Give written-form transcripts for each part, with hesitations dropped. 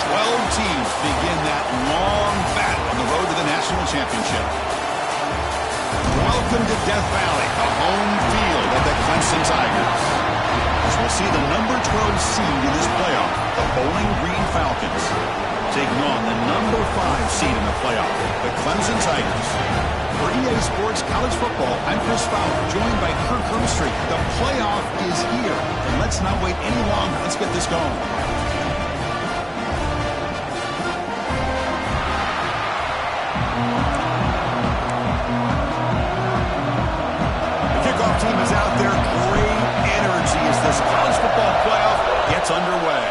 12 teams begin that long battle on the road to the national championship. Welcome to Death Valley, the home field of the Clemson Tigers. As we'll see the number 12 seed in this playoff, the Bowling Green Falcons, taking on the number 5 seed in the playoff, the Clemson Tigers. For EA Sports College Football, I'm Chris Fowler, joined by Kirk Herbstreit. The playoff is here, and let's not wait any longer. Let's get this going. Team is out there. Great energy as this college football playoff gets underway.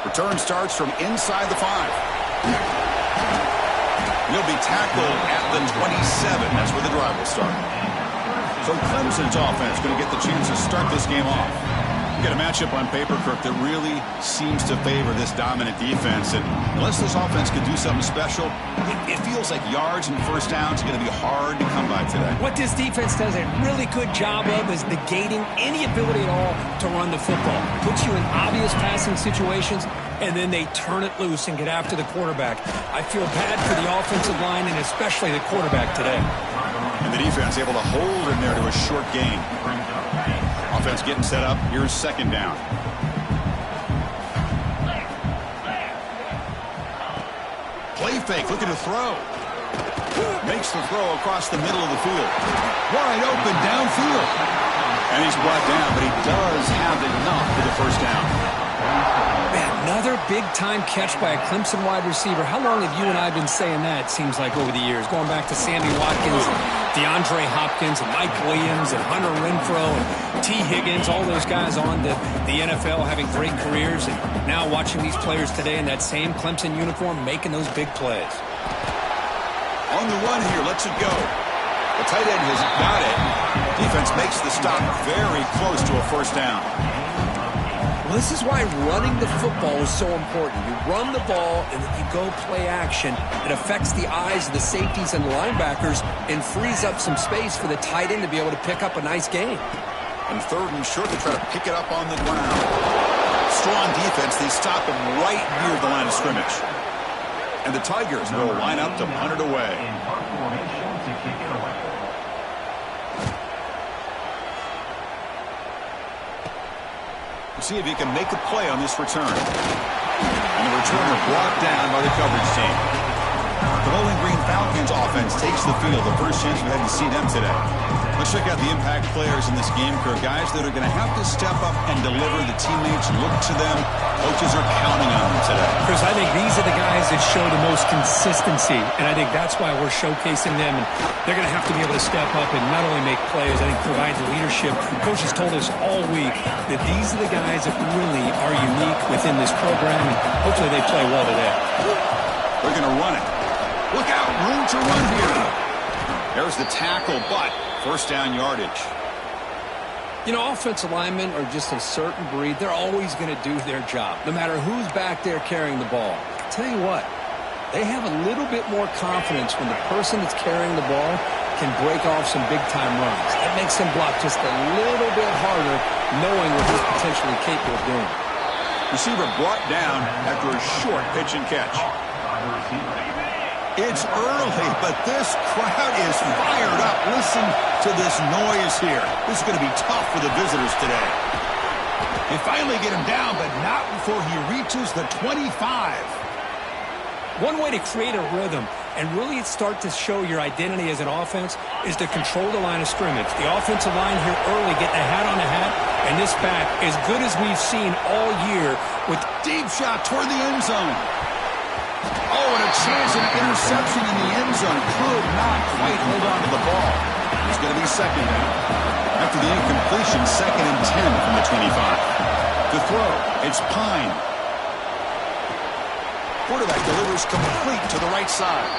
Return starts from inside the 5. He'll be tackled at the 27. That's where the drive will start. So Clemson's offense going to get the chance to start this game off. You get a matchup on paper, Kirk, that really seems to favor this dominant defense. And unless this offense can do something special, it feels like yards and first downs are going to be hard to come by today. What this defense does a really good job of is negating any ability at all to run the football. Puts you in obvious passing situations, and then they turn it loose and get after the quarterback. I feel bad for the offensive line and especially the quarterback today. And the defense able to hold him there to a short gain. Offense getting set up. Here's second down. Play fake, looking to throw. Makes the throw across the middle of the field. Wide open downfield. And he's brought down, but he does have enough for the first down. Man, another big-time catch by a Clemson wide receiver. How long have you and I been saying that, it seems like, over the years? Going back to Sammy Watkins, DeAndre Hopkins, and Mike Williams, and Hunter Renfrow, and T. Higgins, all those guys on the NFL having great careers, and now watching these players today in that same Clemson uniform making those big plays. On the run here, lets it go. The tight end has got it. Defense makes the stop very close to a first down. Well, this is why running the football is so important. You run the ball and then you go play action. It affects the eyes of the safeties and linebackers and frees up some space for the tight end to be able to pick up a nice gain. And third and short, they try to pick it up on the ground. Strong defense. They stop him right near the line of scrimmage. And the Tigers will line up to punt it away. See if he can make a play on this return. And the returner brought down by the coverage team. The Bowling Green Falcons offense takes the field. The first chance we had to see them today. Let's check out the impact players in this game, Kirk. Guys that are going to have to step up and deliver. The teammates look to them. Coaches are counting on them today. Chris, I think these are the guys that show the most consistency, and I think that's why we're showcasing them. And they're going to have to be able to step up and not only make plays, I think provide the leadership. Coaches told us all week that these are the guys that really are unique within this program, and hopefully they play well today. They're going to run it. Look out, room to run here. There's the tackle, but first down yardage. You know, offensive linemen are just a certain breed. They're always going to do their job, no matter who's back there carrying the ball. I'll tell you what, they have a little bit more confidence when the person that's carrying the ball can break off some big-time runs. That makes them block just a little bit harder, knowing what he's potentially capable of doing. Receiver brought down after a short pitch and catch. It's early, but this crowd is fired up. Listen to this noise here. This is going to be tough for the visitors today. They finally get him down, but not before he reaches the 25. One way to create a rhythm and really start to show your identity as an offense is to control the line of scrimmage. The offensive line here early getting a hat on a hat, and this back as good as we've seen all year with deep shot toward the end zone. Oh, and a chance at an interception in the end zone. Could not quite hold on to the ball. It's going to be second down. After the incompletion, 2nd and 10 from the 25. To throw, it's Pine. Quarterback delivers complete to the right side.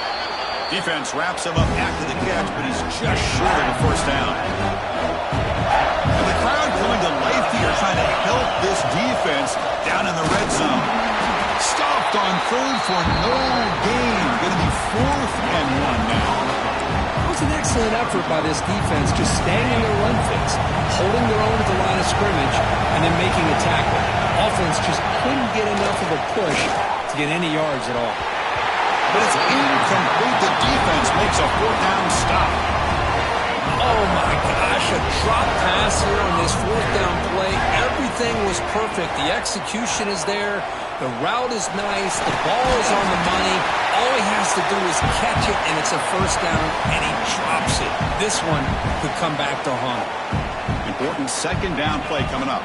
Defense wraps him up after the catch, but he's just short of the first down. And the crowd coming to life here, trying to help this defense down in the red zone. Stopped on third for no gain. Going to be 4th and 1 now. It was It's an excellent effort by this defense, just staying in their run fits, holding their own at the line of scrimmage, and then making a tackle. Offense just couldn't get enough of a push to get any yards at all. But it's incomplete. The defense makes a fourth down stop. Oh, my gosh, a drop pass here on this fourth down play. Everything was perfect. The execution is there. The route is nice. The ball is on the money. All he has to do is catch it, and it's a first down, and he drops it. This one could come back to haunt him. Important second down play coming up.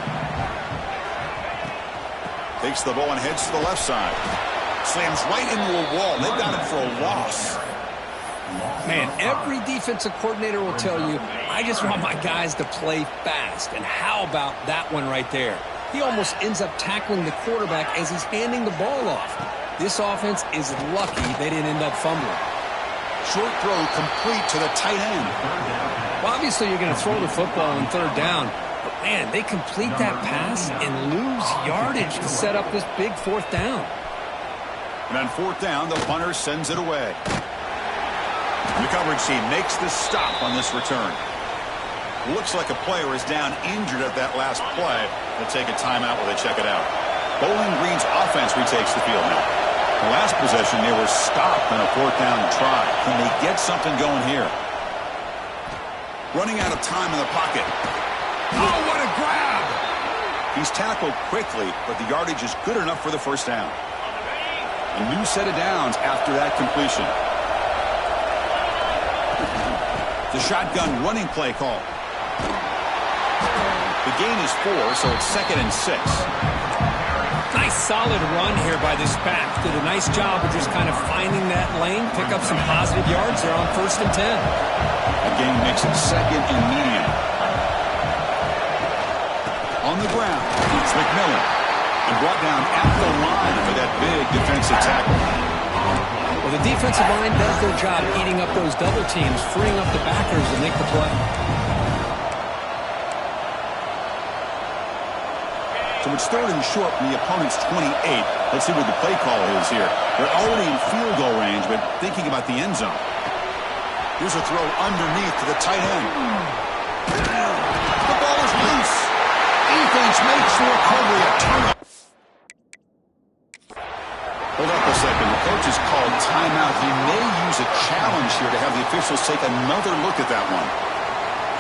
Takes the ball and heads to the left side. Slams right into a wall. They've got him for a loss. Man, every defensive coordinator will tell you, I just want my guys to play fast. And how about that one right there? He almost ends up tackling the quarterback as he's handing the ball off. This offense is lucky they didn't end up fumbling. Short throw complete to the tight end. Well, obviously you're going to throw the football on third down. But, man, they complete that pass and lose yardage to set up this big fourth down. And on fourth down, the punter sends it away. The coverage team makes the stop on this return. Looks like a player is down injured at that last play. They'll take a timeout while they check it out. Bowling Green's offense retakes the field now. The last possession, they were stopped on a fourth down try. Can they get something going here? Running out of time in the pocket. Oh, what a grab! He's tackled quickly, but the yardage is good enough for the first down. A new set of downs after that completion. The shotgun running play call. The gain is 4, so it's 2nd and 6. Nice solid run here by this back. Did a nice job of just kind of finding that lane, pick up some positive yards there on 1st and 10. The gain makes it 2nd and medium. On the ground, it's McMillan. And brought down at the line for that big defensive tackle. Well, the defensive line does their job eating up those double teams, freeing up the backers to make the play. So it's 3rd and short from the opponent's 28. Let's see what the play call is here. They're already in field goal range, but thinking about the end zone. Here's a throw underneath to the tight end. The ball is loose. Defense makes the recovery a turnover. Hold up a second. The coach has called timeout. He may use a challenge here to have the officials take another look at that one.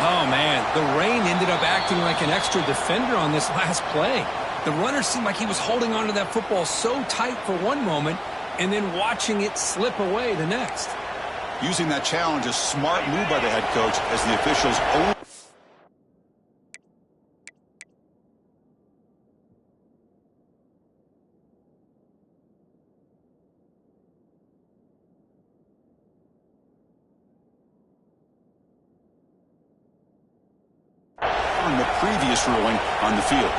Oh, man. The rain ended up acting like an extra defender on this last play. The runner seemed like he was holding onto that football so tight for one moment and then watching it slip away the next. Using that challenge, a smart move by the head coach as the officials on the previous ruling on the field.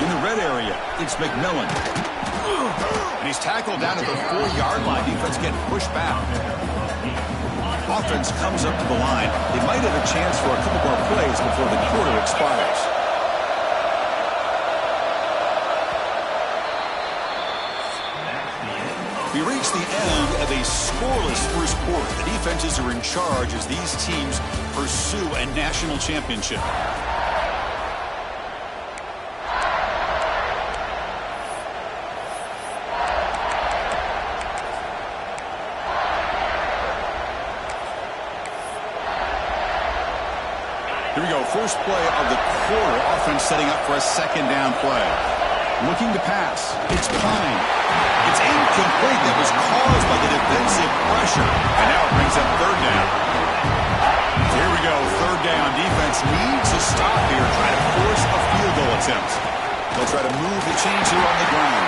In the red area, it's McMillan. And he's tackled down at the 4-yard line. Defense getting pushed back. Offense comes up to the line. They might have a chance for a couple more plays before the quarter expires. We reach the end of a scoreless first quarter. The defenses are in charge as these teams pursue a national championship. Here we go, first play of the quarter. Offense setting up for a second down play. Looking to pass. It's Pine. It's incomplete. That was caused by the defensive pressure. And now it brings up third down. So here we go, third down. Defense needs a stop here, trying to force a field goal attempt. They'll try to move the chains here on the ground.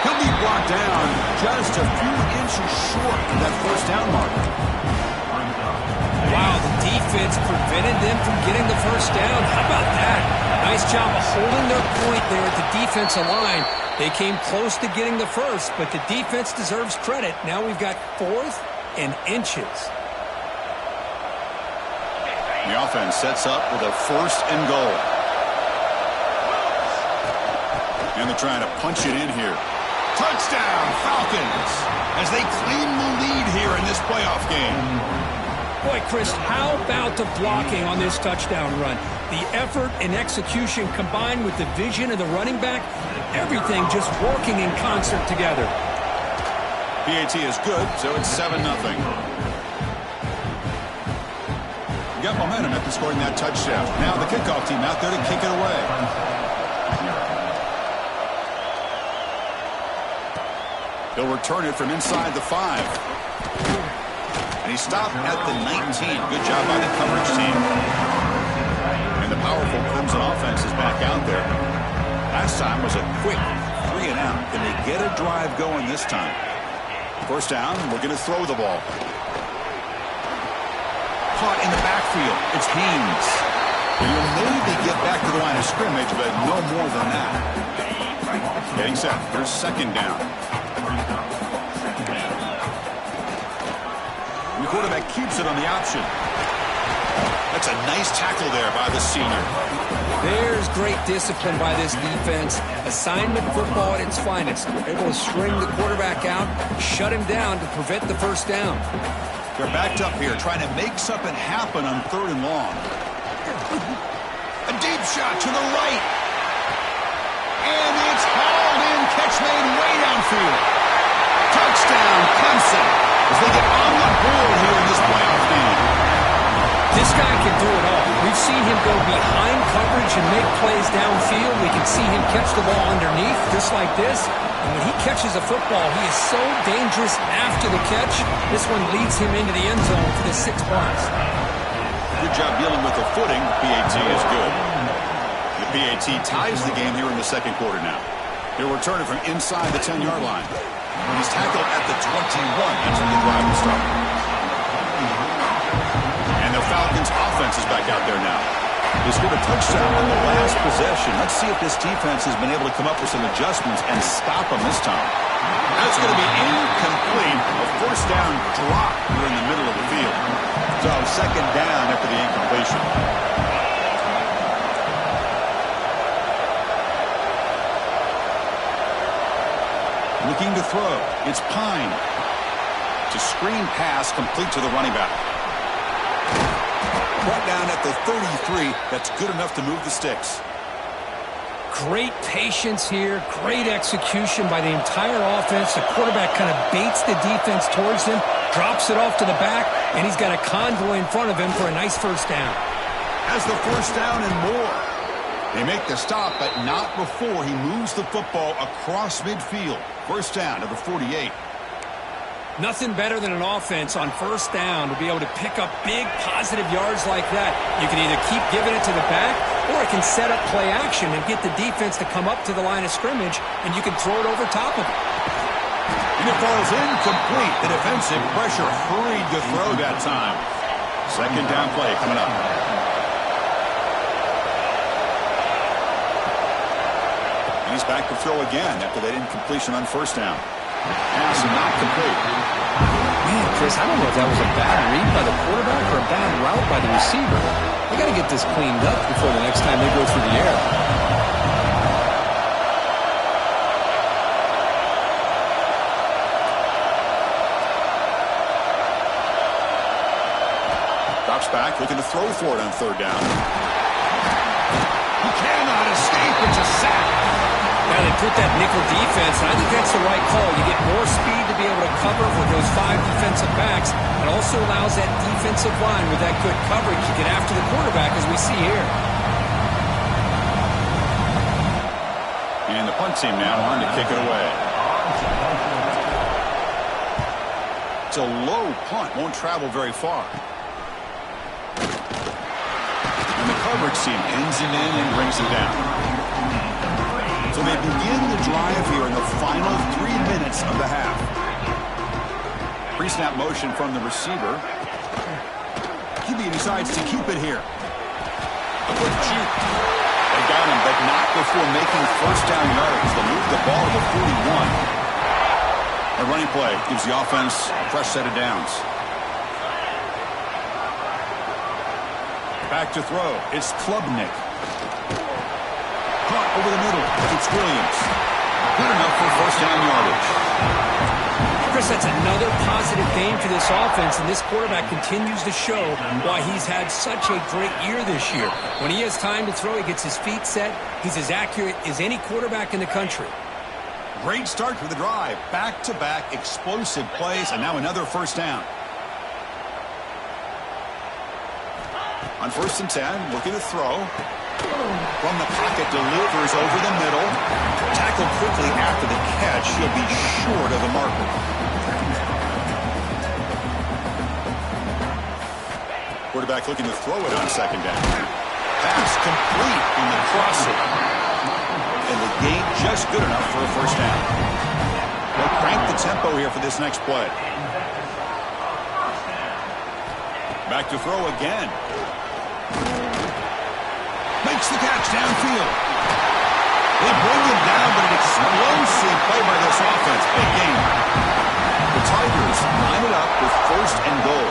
He'll be brought down just a few inches short of that first down marker. Wow, the defense prevented them from getting the first down. How about that? Nice job of holding their point there at the defensive line. They came close to getting the first, but the defense deserves credit. Now we've got 4th and inches. The offense sets up with a 1st and goal. And they're trying to punch it in here. Touchdown, Falcons, as they claim the lead here in this playoff game. Boy, Chris, how about the blocking on this touchdown run? The effort and execution combined with the vision of the running back, everything just working in concert together. PAT is good, so it's 7-0. Got momentum after scoring that touchdown. Now the kickoff team out there to kick it away. He'll return it from inside the 5. And he stopped at the 19. Good job by the coverage team. And the powerful Clemson offense is back out there. Last time was a quick 3 and out. Can they get a drive going this time? First down, we're going to throw the ball. Caught in the backfield. It's Haynes. And he'll maybe get back to the line of scrimmage, but no more than that. Getting set. Here's second down. The quarterback keeps it on the option. That's a nice tackle there by the senior. There's great discipline by this defense. Assignment football at its finest. Able to string the quarterback out, shut him down to prevent the first down. They're backed up here, trying to make something happen on 3rd and long. A deep shot to the right. And it's hauled in. Catch made way downfield. Touchdown, Clemson, as they get on the board here in this playoff game. This guy can do it all. We've seen him go behind coverage and make plays downfield. We can see him catch the ball underneath, just like this. And when he catches a football, he is so dangerous after the catch. This one leads him into the end zone for the 6 points. Good job dealing with the footing. PAT is good. The PAT ties the game here in the second quarter now. He'll return it from inside the 10-yard line. He's tackled at the 21. That's when the drive will start. And the Falcons' offense is back out there now. They scored a touchdown on the last possession. Let's see if this defense has been able to come up with some adjustments and stop them this time. That's going to be incomplete. A first down drop here in the middle of the field. So second down after the incompletion. Looking to throw. It's Pine. It's a screen pass complete to the running back. Brought down at the 33. That's good enough to move the sticks. Great patience here. Great execution by the entire offense. The quarterback kind of baits the defense towards him, drops it off to the back, and he's got a convoy in front of him for a nice first down. Has the first down and more. They make the stop, but not before he moves the football across midfield. First down to the 48. Nothing better than an offense on first down to be able to pick up big positive yards like that. You can either keep giving it to the back, or it can set up play action and get the defense to come up to the line of scrimmage, and you can throw it over top of it. And it falls incomplete. The defensive pressure hurried the throw that time. Second down play coming up. And he's back to throw again after that incompletion on first down. Pass not complete. Man, Chris, I don't know if that was a bad read by the quarterback or a bad route by the receiver. They got to get this cleaned up before the next time they go through the air. Drops back, looking to throw for it on third down. He cannot escape. It's a sack. Now they put that nickel defense, and I think that's the right call. You get more speed to be able to cover with those 5 defensive backs. It also allows that defensive line with that good coverage to get after the quarterback, as we see here. And the punt team now on to kick it away. It's a low punt, won't travel very far. And the coverage team pins him in and brings him down. So they begin the drive here in the final 3 minutes of the half. Pre-snap motion from the receiver. QB decides to keep it here. A quick shoot. They got him, but not before making first down yards. They move the ball to the 41. A running play gives the offense a fresh set of downs. Back to throw. It's Klubnik. Caught over the middle. It's Williams. Good enough for first down yardage. Chris, that's another positive game for this offense, and this quarterback continues to show why he's had such a great year this year. When he has time to throw, he gets his feet set. He's as accurate as any quarterback in the country. Great start to the drive. Back-to-back explosive plays, and now another first down. On 1st and 10, looking to throw. From the pocket, delivers over the middle. Tackled quickly after the catch. He'll be short of the marker. Quarterback looking to throw it on 2nd down. Pass complete on the crosser. And the gain just good enough for a first down. They'll crank the tempo here for this next play. Back to throw again. Makes the catch downfield. They bring him down, but an explosive play by this offense. Big game. The Tigers line it up with 1st and goal.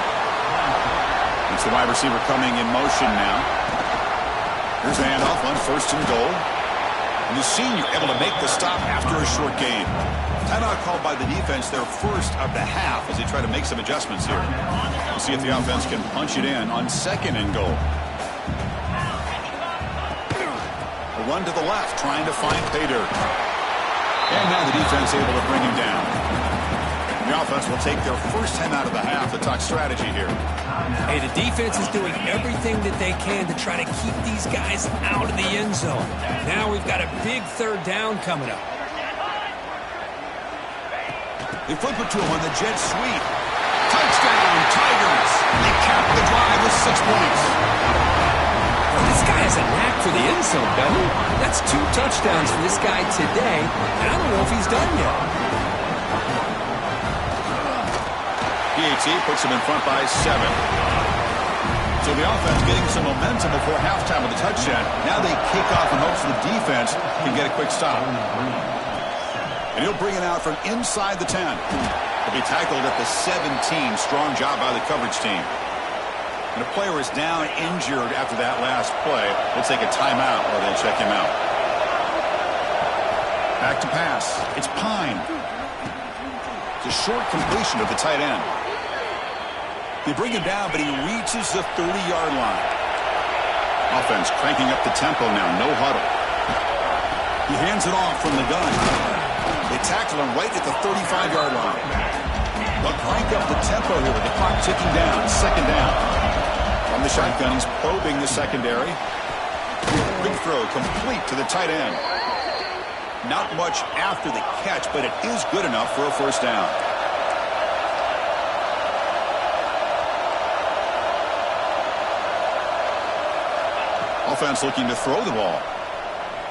It's the wide receiver coming in motion now. Here's the handoff on 1st and goal. And the senior able to make the stop after a short gain. Timeout called by the defense, their first of the half, as they try to make some adjustments here. We'll see if the offense can punch it in on 2nd and goal. A run to the left, trying to find pay dirt. And now the defense able to bring him down. The offense will take their first time out of the half to talk strategy here. Hey, the defense is doing everything that they can to try to keep these guys out of the end zone. Now we've got a big 3rd down coming up. They flip it to him on the jet sweep. Touchdown, Tigers. They cap the drive with 6 points. Well, this guy has a knack for the end zone, doesn't he? That's 2 touchdowns for this guy today, and I don't know if he's done yet. PAT puts him in front by 7. So the offense getting some momentum before halftime with a touchdown. Now they kick off in hopes the defense can get a quick stop. And he'll bring it out from inside the 10. He'll be tackled at the 17. Strong job by the coverage team. And a player is down injured after that last play. They'll take a timeout or they'll check him out. Back to pass. It's Pine. It's a short completion of the tight end. They bring him down, but he reaches the 30-yard line. Offense cranking up the tempo now. No huddle. He hands it off from the gun. They tackle him right at the 35-yard line. They'll crank up the tempo here with the clock ticking down. 2nd down. From the shotgun, he's probing the secondary. Quick throw complete to the tight end. Not much after the catch, but it is good enough for a first down. Offense looking to throw the ball.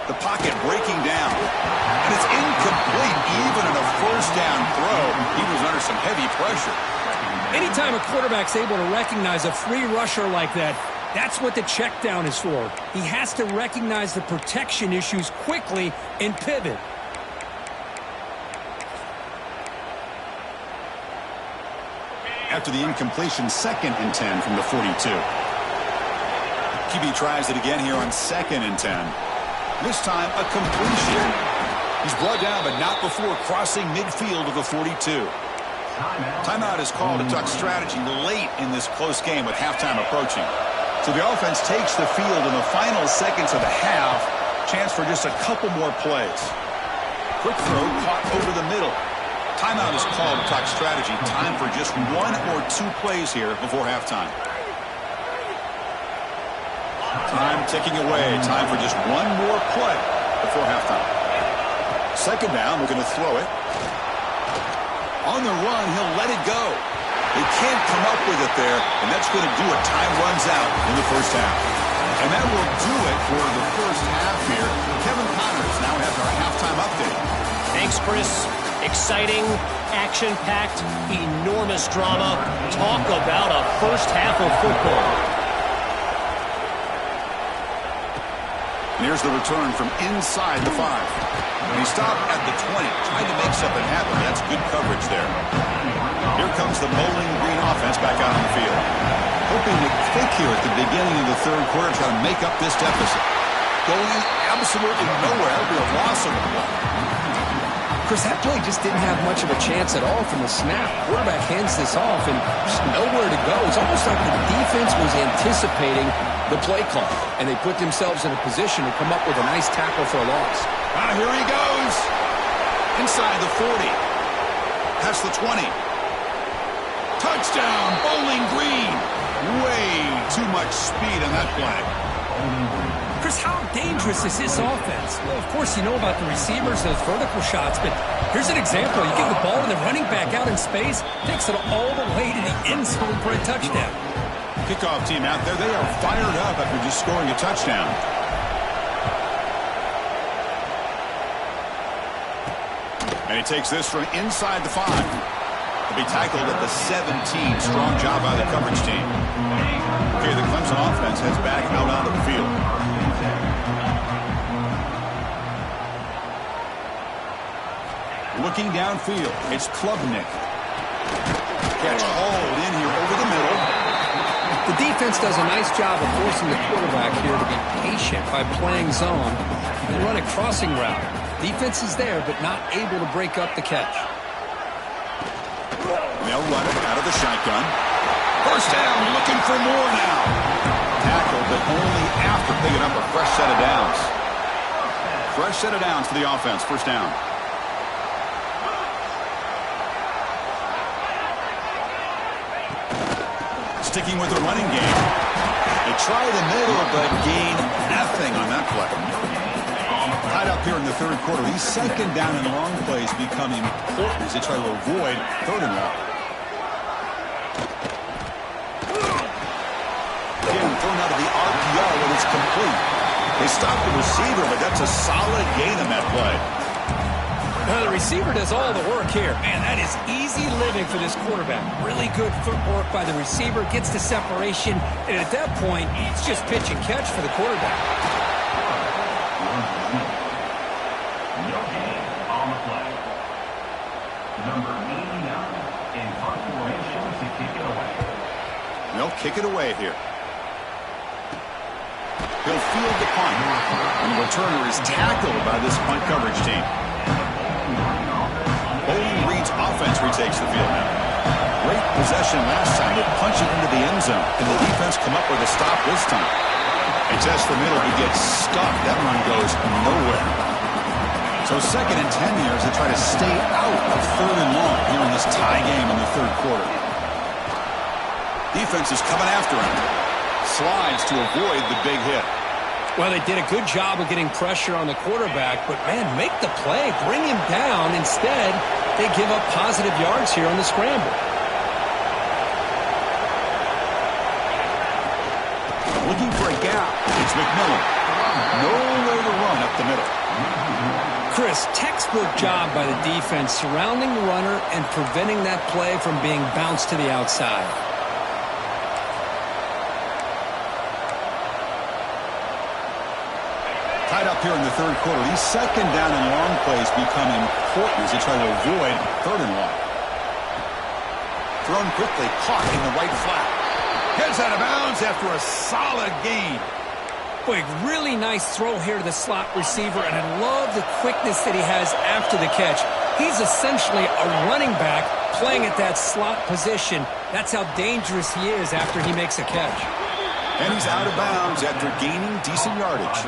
The pocket breaking down. And it's incomplete. Even in a first down throw, he was under some heavy pressure. Anytime a quarterback's able to recognize a free rusher like that, that's what the check down is for. He has to recognize the protection issues quickly and pivot. After the incompletion, 2nd and 10 from the 42. QB tries it again here on 2nd and 10. This time, a completion. He's brought down, but not before crossing midfield of the 42. Timeout is called to talk strategy late in this close game with halftime approaching. So the offense takes the field in the final seconds of the half. Chance for just a couple more plays. Quick throw caught over the middle. Timeout is called to talk strategy. Time for just 1 or 2 plays here before halftime. Time ticking away. Time for just 1 more play before halftime. 2nd down, we're going to throw it. On the run, he'll let it go. They can't come up with it there, and that's going to do it. Time runs out in the first half. And that will do it for the first half here. Kevin Connors now has our halftime update. Thanks, Chris. Exciting, action-packed, enormous drama. Talk about a first half of football. And here's the return from inside the 5. And he stopped at the 20, trying to make something happen. That's good coverage there. Here comes the Bowling Green offense back out on the field. Hoping to kick here at the beginning of the 3rd quarter, trying to make up this deficit. Going absolutely nowhere. That'll be a loss of the ball. Chris, that play just didn't have much of a chance at all from the snap. Quarterback hands this off and just nowhere to go. It's almost like the defense was anticipating the play call, and they put themselves in a position to come up with a nice tackle for a loss. Here he goes. Inside the 40. Past the 20. Touchdown, Bowling Green. Way too much speed on that play. Chris, how dangerous is this offense? Well, of course, you know about the receivers, those vertical shots, but here's an example. You give the ball to the running back out in space, takes it all the way to the end zone for a touchdown. Kickoff team out there, they are fired up after just scoring a touchdown. And he takes this from inside the 5. He'll be tackled at the 17. Strong job by the coverage team. Okay, the Clemson offense heads back out onto the field. Looking downfield, it's Klubnik. Catch hauled in here over the middle. The defense does a nice job of forcing the quarterback here to be patient by playing zone and run a crossing route. Defense is there, but not able to break up the catch. They'll run it out of the shotgun. First down, looking for more now. Tackle, but only after picking up a fresh set of downs. Fresh set of downs for the offense. First down. Sticking with the running game. They try the middle, but gain nothing on that play. Tied up here in the third quarter. These second down and long plays become important as they try to avoid third and long. Again, thrown out of the RPO when it's complete. They stop the receiver, but that's a solid gain on that play. Well, the receiver does all the work here. Man, that is easy living for this quarterback. Really good footwork by the receiver, gets the separation, and at that point, it's just pitch and catch for the quarterback. No gain on the play. Number 89 in punt formation to kick it away. They'll kick it away here. He'll field the punt, and the returner is tackled by this punt coverage team. Bowling Green's offense retakes the field now. Great possession last time. They punch it into the end zone, and the defense come up with a stop this time. They test the middle. He gets stuck. That run goes nowhere. So 2nd and 10 years, they try to stay out of third and long here in this tie game in the third quarter. Defense is coming after him. Slides to avoid the big hit. Well, they did a good job of getting pressure on the quarterback, but, man, make the play. Bring him down. Instead, they give up positive yards here on the scramble. Looking for a gap. It's McMillan. Nowhere to run up the middle. Chris, textbook job by the defense surrounding the runner and preventing that play from being bounced to the outside. Tied up here in the third quarter. These second down and long plays become important as they try to avoid third and long. Thrown quickly, caught in the right flat. Heads out of bounds after a solid gain. Boy, really nice throw here to the slot receiver, and I love the quickness that he has after the catch. He's essentially a running back playing at that slot position. That's how dangerous he is after he makes a catch. And he's out of bounds after gaining decent yardage.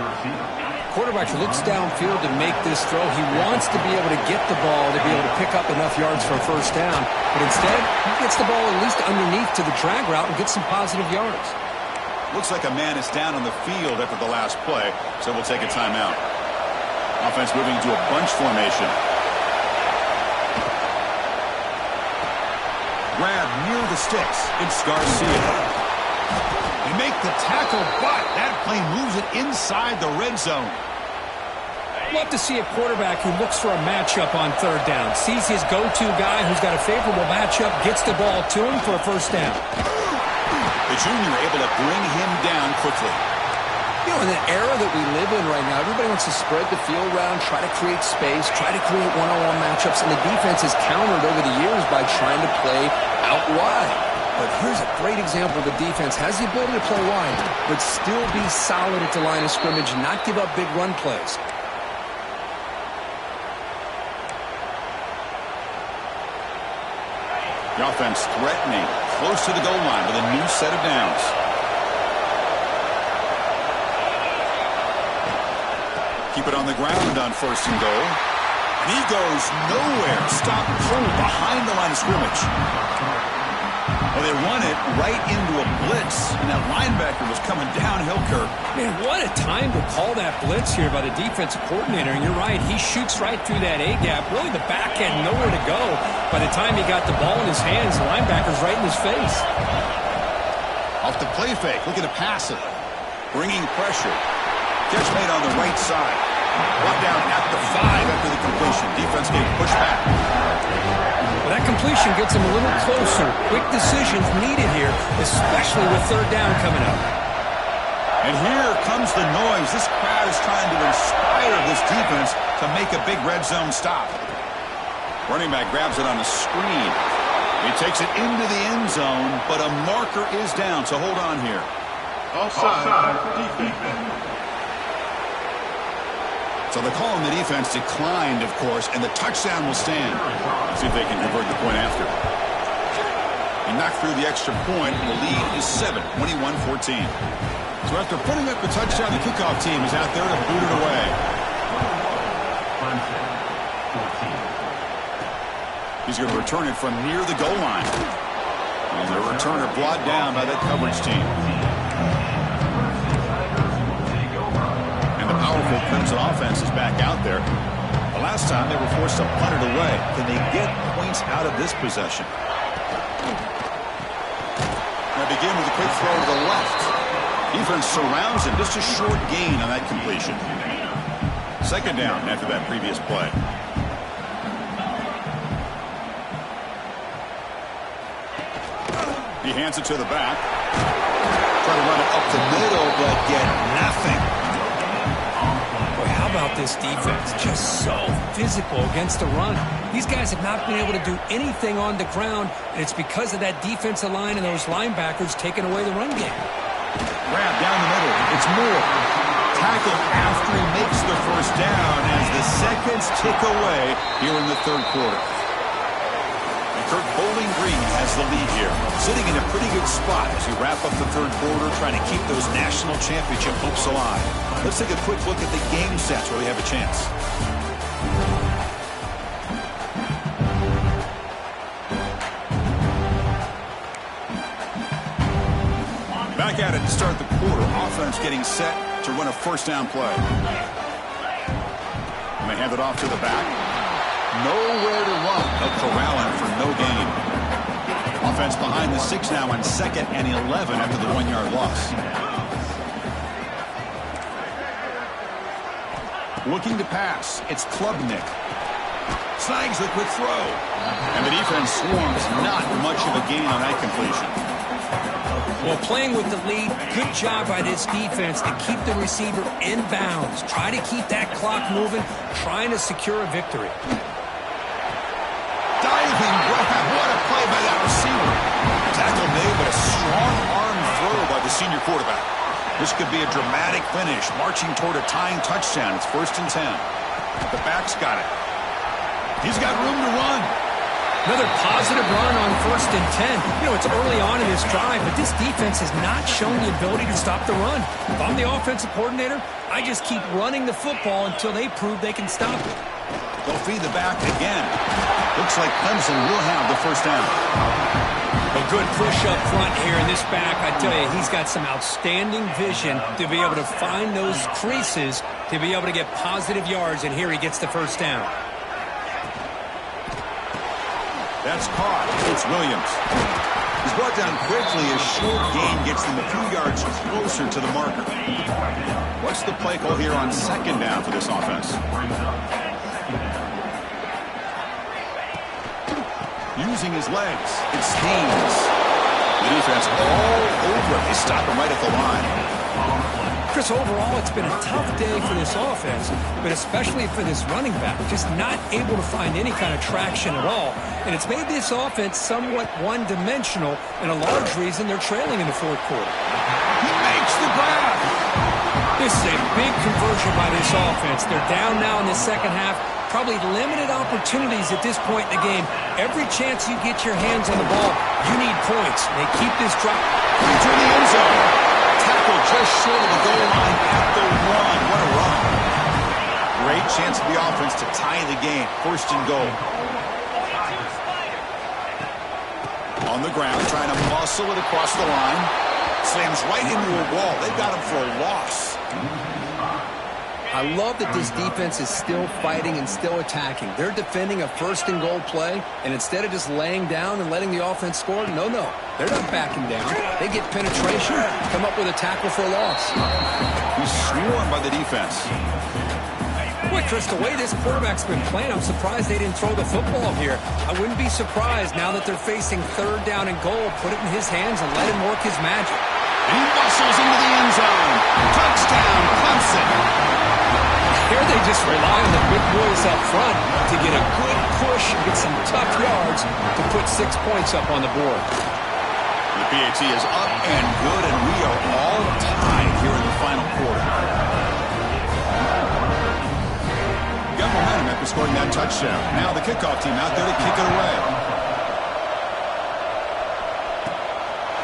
Quarterback looks downfield to make this throw. He wants to be able to get the ball to be able to pick up enough yards for a first down. But instead, he gets the ball at least underneath to the drag route and gets some positive yards. Looks like a man is down on the field after the last play, so we'll take a timeout. Offense moving to a bunch formation. Grab near the sticks. It's Garcia. They make the tackle, but that play moves it inside the red zone. Love to see a quarterback who looks for a matchup on third down. Sees his go-to guy who's got a favorable matchup, gets the ball to him for a first down. The junior able to bring him down quickly. You know, in the era that we live in right now, everybody wants to spread the field around, try to create space, try to create one-on-one matchups, and the defense has countered over the years by trying to play out wide. But here's a great example. The defense has the ability to play wide, but still be solid at the line of scrimmage, not give up big run plays. The offense threatening, close to the goal line with a new set of downs. Keep it on the ground on 1st and goal. And he goes nowhere. Stop cold behind the line of scrimmage. Well, they run it right into a blitz, and that linebacker was coming downhill, Kirk. Man, what a time to call that blitz here by the defensive coordinator. And you're right, he shoots right through that A-gap. Really, the back had nowhere to go. By the time he got the ball in his hands, the linebacker's right in his face. Off the play fake, looking to pass it. Bringing pressure. Catch made on the right side. Brought down at the 5 after the completion. Defense getting pushed back. Well, that completion gets him a little closer. Quick decisions needed here, especially with 3rd down coming up. And here comes the noise. This crowd is trying to inspire this defense to make a big red zone stop. Running back grabs it on the screen. He takes it into the end zone, but a marker is down, so hold on here. Offside, defense. So the call on the defense declined, of course, and the touchdown will stand. Let's see if they can convert the point after. He knocked through the extra point, and the lead is 7, 21-14. So after putting up the touchdown, the kickoff team is out there to boot it away. He's going to return it from near the goal line. And the returner brought down by that coverage team. Powerful Clemson offense is back out there. The last time they were forced to punt it away. Can they get points out of this possession? They begin with a quick throw to the left. Defense surrounds him. Just a short gain on that completion. 2nd down after that previous play. He hands it to the back. Try to run it up the middle, but get nothing. How about this defense? Just so physical against the run. These guys have not been able to do anything on the ground, and it's because of that defensive line and those linebackers taking away the run game. Grab down the middle. It's Moore. Tackle after he makes the 1st down as the seconds tick away here in the 3rd quarter. And Kirk, Bowling Green has the lead here, sitting in a pretty good spot as we wrap up the 3rd quarter, trying to keep those national championship hopes alive. Let's take a quick look at the game sets where we have a chance. Back at it to start the quarter. Offense getting set to run a 1st down play. And they hand it off to the back. Nowhere to run. They'll corral him for no gain. Offense behind the 6 now on 2nd and 11 after the 1-yard loss. Looking to pass. It's Klubnik. Snags the quick throw. And the defense swarms. Not much of a gain on that completion. Well, playing with the lead, good job by this defense to keep the receiver in bounds. Try to keep that clock moving, trying to secure a victory. Diving grab. What a play by that receiver. Tackle made, but a strong arm throw by the senior quarterback. This could be a dramatic finish, marching toward a tying touchdown. It's 1st and 10. The back's got it. He's got room to run. Another positive run on 1st and 10. You know, it's early on in this drive, but this defense has not shown the ability to stop the run. If I'm the offensive coordinator, I just keep running the football until they prove they can stop it. They'll feed the back again. Looks like Clemson will have the 1st down. A good push up front here in this back. I tell you, he's got some outstanding vision to be able to find those creases, to be able to get positive yards, and here he gets the 1st down. That's caught. It's Williams. He's brought down quickly. A short gain gets them a few yards closer to the marker. What's the play call here on 2nd down for this offense? Using his legs. It's Haynes. The defense all over him. They stop him right at the line. Chris, overall, it's been a tough day for this offense, but especially for this running back, just not able to find any kind of traction at all. And it's made this offense somewhat one-dimensional, and a large reason they're trailing in the 4th quarter. He makes the grab. This is a big conversion by this offense. They're down now in the second half. Probably limited opportunities at this point in the game. Every chance you get your hands on the ball, you need points. They keep this drop into the end zone. Tackle just short of the goal line at the 1. What a run. Great chance for the offense to tie the game. First and goal. On the ground, trying to muscle it across the line. Slams right into a wall. They got him for a loss. I love that this defense is still fighting and still attacking. They're defending a first and goal play, and instead of just laying down and letting the offense score, no. They're not backing down. They get penetration, come up with a tackle for a loss. He's swarmed by the defense. Boy, Chris, the way this quarterback's been playing, I'm surprised they didn't throw the football here. I wouldn't be surprised now that they're facing third down and goal. Put it in his hands and let him work his magic. He muscles into the end zone. Touchdown, Clemson. Here they just rely on the big boys up front to get a good push and get some tough yards to put 6 points up on the board. The PAT is up and good, and we are all tied here in the final quarter. Got momentum after scoring that touchdown. Now the kickoff team out there to kick it away.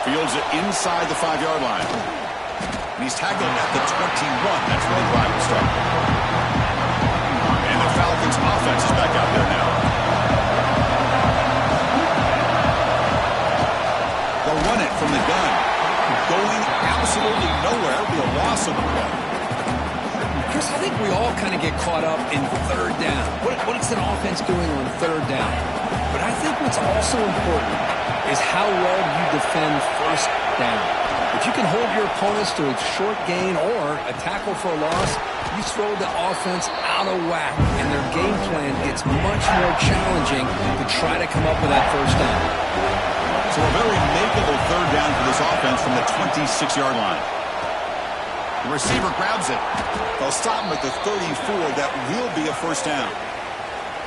Fields it inside the 5-yard line. And he's tackled at the 21. That's where the drive will start. And the Falcons' offense is back out there now. They'll run it from the gun. Going absolutely nowhere. It'll be a loss of the play. Chris, I think we all kind of get caught up in third down. What is an offense doing on third down? But I think what's also important is how well you defend first down. If you can hold your opponents to a short gain or a tackle for a loss, you throw the offense out of whack, and their game plan gets much more challenging to try to come up with that first down. So a very makeable third down for this offense from the 26-yard line. The receiver grabs it. They'll stop him at the 34. That will be a first down.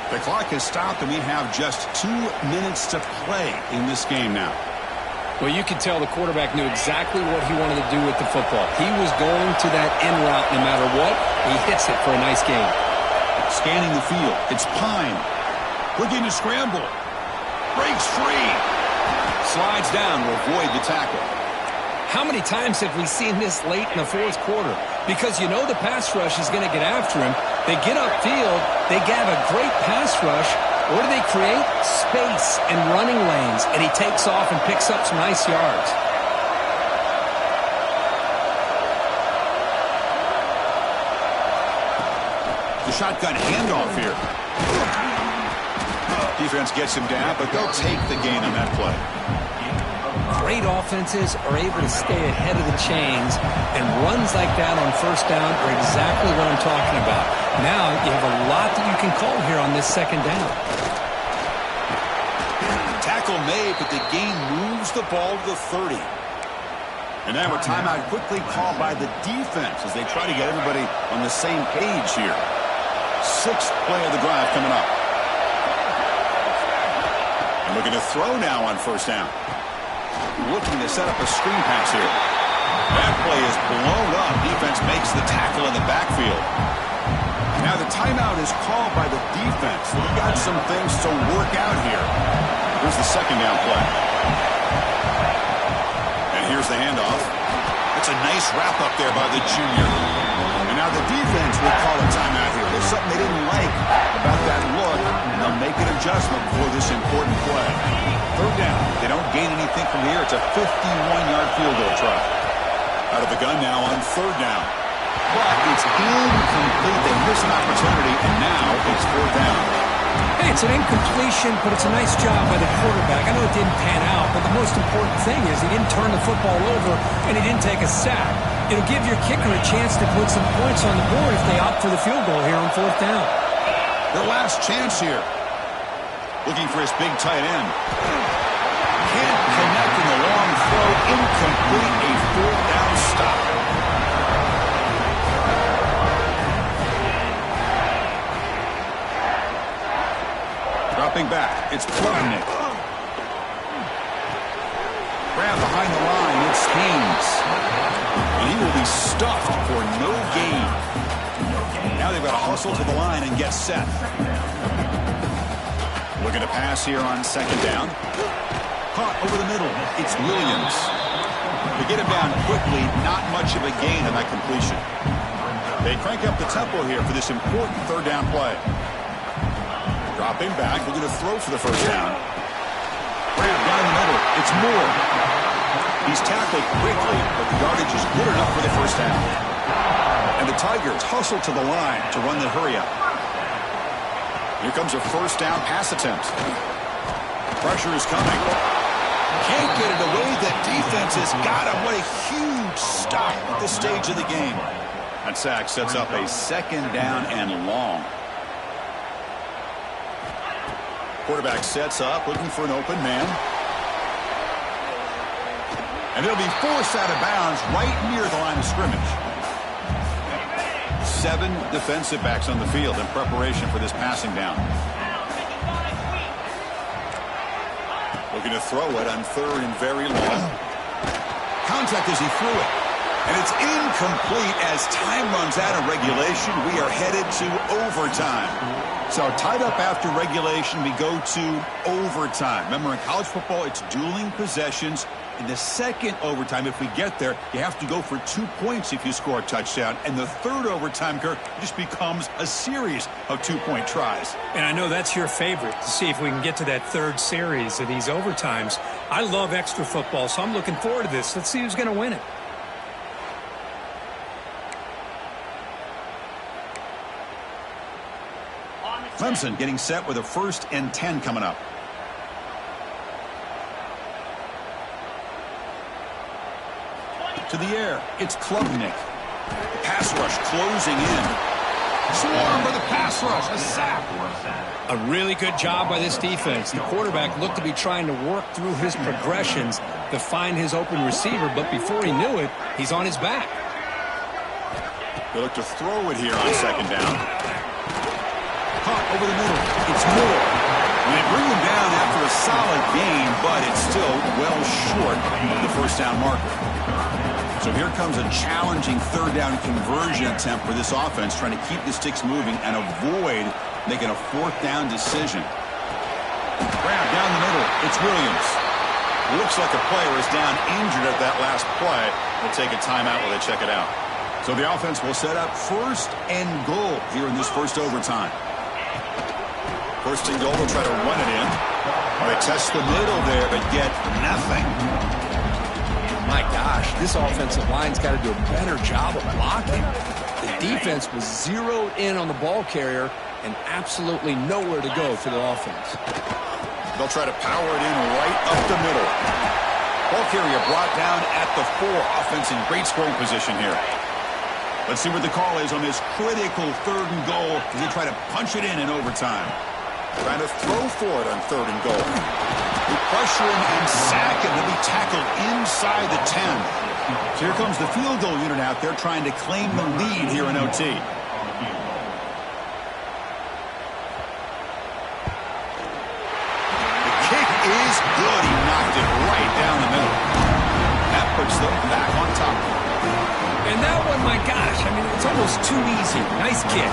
The clock has stopped, and we have just 2 minutes to play in this game now. Well, you could tell the quarterback knew exactly what he wanted to do with the football. He was going to that in route no matter what. He hits it for a nice gain. Scanning the field. It's Pine. Looking to scramble. Breaks free. Slides down to avoid the tackle. How many times have we seen this late in the fourth quarter? Because you know the pass rush is going to get after him. They get upfield. They have a great pass rush. What do they create? Space and running lanes. And he takes off and picks up some nice yards. The shotgun handoff here. Defense gets him down, but they'll take the gain on that play. Great offenses are able to stay ahead of the chains, and runs like that on first down are exactly what I'm talking about. Now you have a lot that you can call here on this second down. Tackle made, but the gain moves the ball to the 30. And now a timeout quickly called by the defense as they try to get everybody on the same page here. 6th play of the drive coming up. And looking to throw now on first down. Looking to set up a screen pass here. That play is blown up. Defense makes the tackle in the backfield. Now the timeout is called by the defense. We got some things to work out here. Here's the second down play. And here's the handoff. It's a nice wrap up there by the junior. And now the defense will call a timeout here. There's something they didn't like about that look, and they'll make an adjustment for this important play. Third down. They don't gain anything from here. It's a 51-yard field goal try. Out of the gun now on third down. But it's incomplete. They miss an opportunity, and now it's fourth down. Hey, it's an incompletion, but it's a nice job by the quarterback. I know it didn't pan out, but the most important thing is he didn't turn the football over, and he didn't take a sack. It'll give your kicker a chance to put some points on the board if they opt for the field goal here on fourth down. Their last chance here. Looking for his big tight end. Can't connect in the long throw. Incomplete. A fourth down stop. Dropping back. It's Plotnick. Grab behind the line. It's Haynes. And he will be stuffed for no gain. Now they've got to hustle to the line and get set. Looking to pass here on second down. Caught over the middle. It's Williams. They get him down quickly. Not much of a gain on that completion. They crank up the tempo here for this important third down play. Dropping back. They're going to throw for the first down. Grab down the middle. It's Moore. He's tackled quickly, but the yardage is good enough for the first down. And the Tigers hustle to the line to run the hurry up. Here comes a first down pass attempt. Pressure is coming. Can't get it away. The defense has got him. What a huge stop at this stage of the game. That sack sets up a second down and long. Quarterback sets up, looking for an open man. And it'll be forced out of bounds right near the line of scrimmage. 7 defensive backs on the field in preparation for this passing down. Looking to throw it on third and very long. Contact as he threw it. And it's incomplete as time runs out of regulation. We are headed to overtime. So tied up after regulation, we go to overtime. Remember, in college football, it's dueling possessions. In the second overtime, if we get there, you have to go for 2 points if you score a touchdown. And the third overtime, Kirk, just becomes a series of 2-point tries. And I know that's your favorite, to see if we can get to that third series of these overtimes. I love extra football, so I'm looking forward to this. Let's see who's going to win it. Clemson getting set with a 1st and 10 coming up. To the air, it's Klubnik. The pass rush closing in. Swarm for the pass rush, a sack. A really good job by this defense. The quarterback looked to be trying to work through his progressions to find his open receiver, but before he knew it, he's on his back. They look to throw it here on second down. Caught over the middle. It's Moore. And they bring him down after a solid gain, but it's still well short of the first down marker. So here comes a challenging third down conversion attempt for this offense, trying to keep the sticks moving and avoid making a fourth down decision. Grab down the middle. It's Williams. Looks like a player is down injured at that last play. They'll take a timeout while they check it out. So the offense will set up 1st and goal here in this first overtime. 1st and goal, they'll try to run it in. They test the middle there, but get nothing. My gosh, this offensive line's got to do a better job of blocking. The defense was zeroed in on the ball carrier and absolutely nowhere to go for the offense. They'll try to power it in right up the middle. Ball carrier brought down at the 4. Offense in great scoring position here. Let's see what the call is on this critical 3rd and goal as they try to punch it in overtime. Trying to throw for it on 3rd and goal. They pressure him and sack him. He'll be tackled inside the 10. So here comes the field goal unit out there trying to claim the lead here in OT. The kick is good. He knocked it right down the middle. That puts them back on top. And that one, my gosh, I mean, it's almost too easy. Nice kick.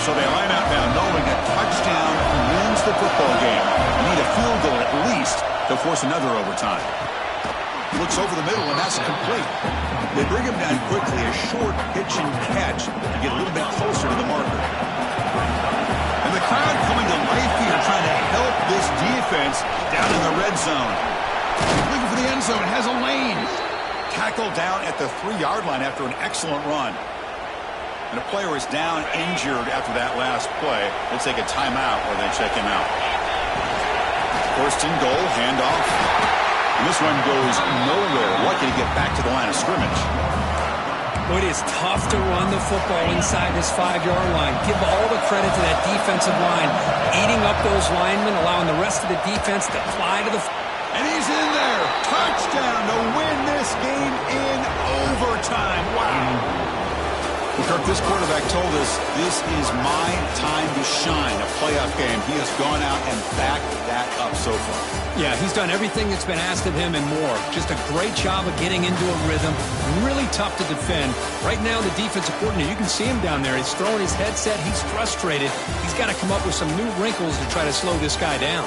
So they line out now knowing a touchdown wins the football game. They need a field goal at least to force another overtime. Looks over the middle, and that's complete. They bring him down quickly, a short pitch and catch to get a little bit closer to the marker. And the crowd coming to life here, trying to help this defense down in the red zone. Looking for the end zone, has a lane. Tackled down at the 3-yard line after an excellent run. And a player is down injured after that last play. They'll take a timeout or they check him out. 1st and goal, handoff. And this one goes nowhere. Lucky to get back to the line of scrimmage. Well, it is tough to run the football inside this 5-yard line. Give all the credit to that defensive line. Eating up those linemen, allowing the rest of the defense to fly to the... And he's in there. Touchdown to win this game in overtime. Wow. Well, Kirk, this quarterback told us this is my time to shine, a playoff game. He has gone out and backed that up so far. Yeah, he's done everything that's been asked of him and more. Just a great job of getting into a rhythm. Really tough to defend. Right now, the defensive coordinator, you can see him down there. He's throwing his headset. He's frustrated. He's got to come up with some new wrinkles to try to slow this guy down.